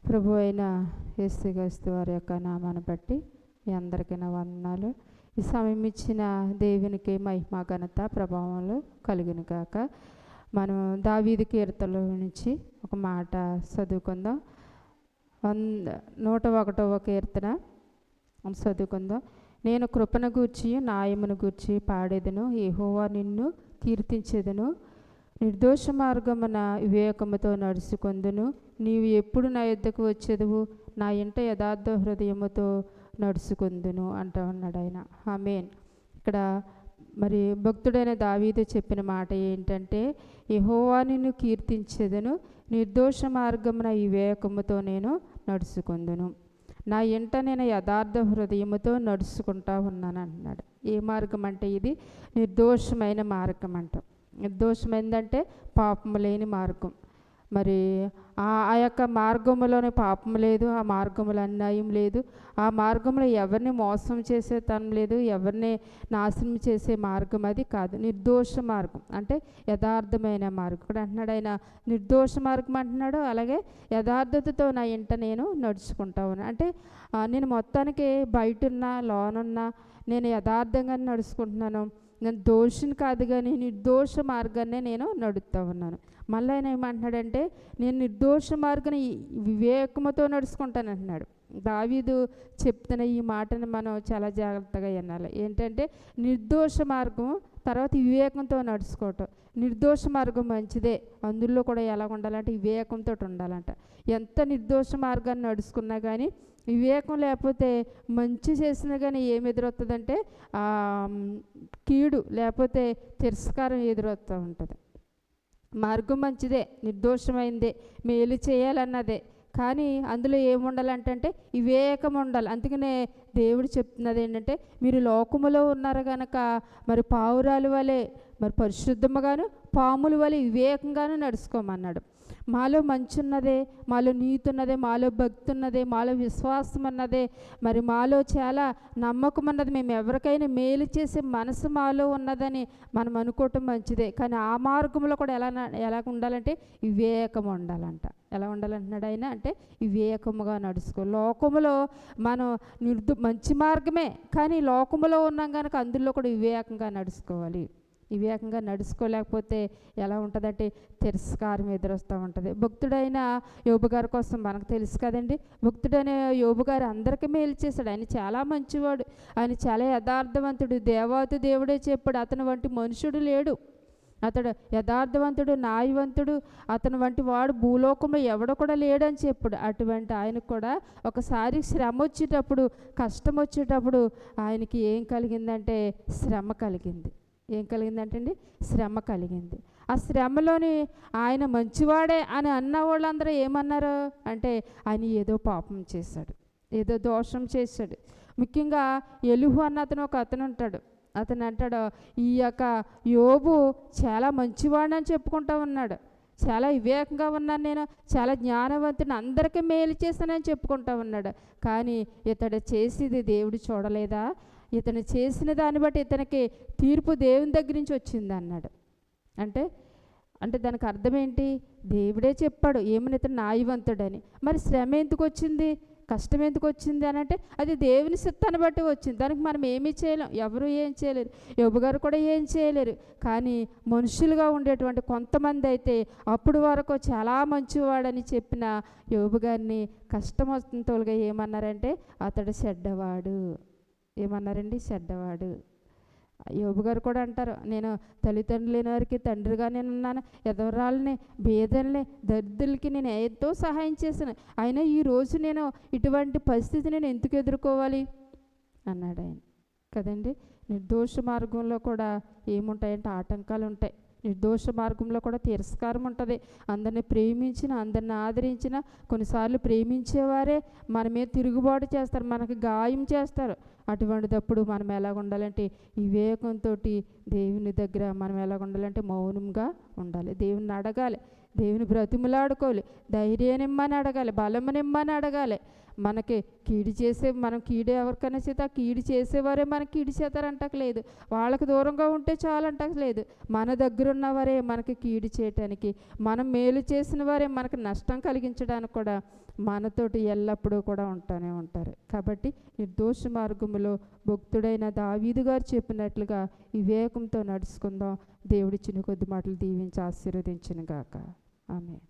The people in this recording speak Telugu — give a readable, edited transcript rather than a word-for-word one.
ప్రభు అయిన యేసుక్రీస్తు వారి యొక్క నామాన్ని బట్టి మీ అందరికీ నా వందనాలు. ఈ సమయం ఇచ్చిన దేవునికి మహిమ ఘనత ప్రభావాలు కలుగును గాక. మనం దావీదు కీర్తనలో నుంచి ఒక మాట చదువుకుందాం. 101వ కీర్తన చదువుకుందాం. నేను కృపను గూర్చి న్యాయమును గూర్చి పాడేదను, యెహోవా నిన్ను కీర్తించేదను. నిర్దోష మార్గమున వివేకముతో నడుచుకొందును. నీవు ఎప్పుడు నా యొద్దకు వచ్చేదవు, నా ఇంట యథార్థ హృదయముతో నడుచుకొందును అంటూ ఉన్నాడు ఆయన. ఆమేన్. ఇక్కడ మరి భక్తుడైన దావీదు చెప్పిన మాట ఏంటంటే, యెహోవా నిన్ను కీర్తించేదను, నిర్దోష మార్గమున వివేకముతో నేను నడుచుకొందును. నా ఇంట నేను యథార్థ హృదయముతో నడుచుకుంటా ఉన్నాను అంటున్నాడు. ఏ మార్గం అంటే ఇది నిర్దోషమైన మార్గం అంట. నిర్దోషమైందంటే పాపము లేని మార్గం. మరి ఆ యొక్క మార్గములోనే పాపం లేదు, ఆ మార్గములో అన్యాయం లేదు, ఆ మార్గంలో ఎవరిని మోసం చేసే తనం లేదు, ఎవరిని నాశనం చేసే మార్గం అది కాదు. నిర్దోష మార్గం అంటే యథార్థమైన మార్గం. ఇక్కడ అంటున్నాడు ఆయన నిర్దోష మార్గం అంటున్నాడు. అలాగే యథార్థతతో నా ఇంట నేను నడుచుకుంటా ఉన్నాను అంటే నేను మొత్తానికి బయటున్నా లోనున్నా నేను యథార్థంగా నడుచుకుంటున్నాను. నేను దోషిని కాదు కానీ నిర్దోష మార్గాన్నే నేను నడుస్తూ ఉన్నాను. మళ్ళీ ఆయన ఏమంటున్నాడంటే నేను నిర్దోష మార్గాన్ని వివేకముతో నడుచుకుంటాను అంటున్నాడు. దావీదు చెప్తున్న ఈ మాటను మనం చాలా జాగ్రత్తగా వినాలి. ఏంటంటే నిర్దోష మార్గం, తర్వాత వివేకంతో నడుచుకోవటం. నిర్దోష మార్గం మంచిదే, అందులో కూడా ఎలా ఉండాలంటే వివేకంతో ఉండాలంట. ఎంత నిర్దోష మార్గాన్ని నడుచుకున్నా కానీ వివేకం లేకపోతే మంచి చేసినా కానీ ఏమి ఎదురవుతుందంటే కీడు లేకపోతే తిరస్కారం ఎదురవుతూ ఉంటుంది. మార్గం మంచిదే, నిర్దోషమైందే, మేలు చేయాలన్నదే, కానీ అందులో ఏముండాలంటే వివేకం ఉండాలి. అందుకనే దేవుడు చెప్తున్నది ఏంటంటే మీరు లోకములో ఉన్నారు కనుక మరి పావురాలు వలె మరి పరిశుద్ధముగాను పాముల వలె వివేకంగాను నడుచుకోమన్నాడు. మాలో మంచి ఉన్నదే, మాలో నీతి ఉన్నదే, మాలో భక్తి ఉన్నదే, మాలో విశ్వాసం ఉన్నదే, మరి మాలో చాలా నమ్మకం ఉన్నది, మేము ఎవరికైనా మేలు చేసే మనసు మాలో ఉన్నదని మనం అనుకోవటం మంచిదే. కానీ ఆ మార్గంలో కూడా ఎలా ఉండాలంటే వివేకం ఉండాలంట. ఎలా ఉండాలంటున్నాడు ఆయన అంటే వివేకముగా నడుచుకో. లోకములో మనం మంచి మార్గమే, కానీ లోకములో ఉన్నాం కనుక అందులో కూడా వివేకంగా నడుచుకోవాలి. వివేకంగా నడుచుకోలేకపోతే ఎలా ఉంటుందంటే తిరస్కారం ఎదురొస్తూ ఉంటుంది. భక్తుడైన యోబు గారి కోసం మనకు తెలుసు కదండి. భక్తుడైన యోబు గారు అందరికీ మేలు చేశాడు. ఆయన చాలా మంచివాడు, ఆయన చాలా యథార్థవంతుడు. దేవాతి దేవుడే చెప్పాడు అతని వంటి మనుషుడు లేడు, అతడు యథార్థవంతుడు, న్యాయవంతుడు, అతని వంటి వాడు భూలోకంలో ఎవడ కూడా లేడని చెప్పాడు. అటువంటి ఆయనకు కూడా ఒకసారి శ్రమ వచ్చేటప్పుడు, కష్టం వచ్చేటప్పుడు ఆయనకి ఏం కలిగిందంటే శ్రమ కలిగింది. ఏం కలిగిందంటే అండి శ్రమ కలిగింది. ఆ శ్రమలోని ఆయన మంచివాడే అని అన్న వాళ్ళందరూ ఏమన్నారు అంటే ఆయన ఏదో పాపం చేశాడు, ఏదో దోషం చేశాడు. ముఖ్యంగా ఎలుహు అన్న ఒక అతను ఉంటాడు. అతను అంటాడు ఈ యొక్క యోబు చాలా మంచివాడని చెప్పుకుంటా ఉన్నాడు, చాలా వివేకంగా ఉన్నాను, నేను చాలా జ్ఞానవంతుని, అందరికీ మేలు చేశానని చెప్పుకుంటా ఉన్నాడు. కానీ ఇతడు చేసేది దేవుడు చూడలేదా, ఇతను చేసిన దాన్ని బట్టి ఇతనికి తీర్పు దేవుని దగ్గర నుంచి వచ్చింది అన్నాడు. అంటే దానికి అర్థం ఏంటి? దేవుడే చెప్పాడు ఏమని ఇతను న్యాయవంతుడని. మరి శ్రమ ఎందుకు వచ్చింది, కష్టం ఎందుకు వచ్చింది అని అంటే అది దేవుని చిత్తాన్ని బట్టి వచ్చింది. దానికి మనం ఏమీ చేయలేం, ఎవరు ఏం చేయలేరు, యోబు గారు కూడా ఏం చేయలేరు. కానీ మనుషులుగా ఉండేటువంటి కొంతమంది అయితే అప్పుడు వరకు చాలా మంచివాడని చెప్పిన యోబు గారిని కష్టం వస్తున్న తోలుగా ఏమన్నారంటే అతడు చెడ్డవాడు. ఏమన్నారండి? చెడ్డవాడు. యోబు గారు కూడా అంటారు నేను తల్లిదండ్రులు లేని వారికి తండ్రిగా నేను ఉన్నాను, ఎదవరాలని, బేదల్ని, దరిద్రులకి నేను ఎంతో సహాయం చేశాను, అయినా ఈరోజు నేను ఇటువంటి పరిస్థితి నేను ఎందుకు ఎదుర్కోవాలి అన్నాడు ఆయన కదండి. నిర్దోష మార్గంలో కూడా ఏముంటాయంటే ఆటంకాలు ఉంటాయి. నిర్దోష మార్గంలో కూడా తిరస్కారం ఉంటుంది. అందరిని ప్రేమించిన, అందరిని ఆదరించిన, కొన్నిసార్లు ప్రేమించేవారే మన మీద తిరుగుబాటు చేస్తారు, మనకి గాయం చేస్తారు. అటువంటిదప్పుడు మనం ఎలా ఉండాలంటే వివేకంతో దేవుని దగ్గర మనం ఎలా ఉండాలంటే మౌనంగా ఉండాలి. దేవుని అడగాలి, దేవుని బ్రతిమలాడుకోవాలి, ధైర్యాన్నిమ్మని అడగాలి, బలమునిమ్మని అడగాలి. మనకి కీడు చేసే మనం కీడు ఎవరికైనా చేత ఆ కీడు చేసేవారే మనకి కీడు చేతారంటలేదు, వాళ్ళకి దూరంగా ఉంటే చాలంటలేదు. మన దగ్గర ఉన్నవారే మనకి కీడు చేయటానికి, మనం మేలు చేసిన వారే మనకు నష్టం కలిగించడానికి కూడా మనతోటి ఎల్లప్పుడూ కూడా ఉంటానే ఉంటారు. కాబట్టి నిర్దోష మార్గములో భక్తుడైన దావీదు గారు చెప్పినట్లుగా వివేకంతో నడుచుకుందాం. దేవుడి చిన్న కొద్ది మాటలు దీవించి ఆశీర్వదించును గాక. ఆమేన్.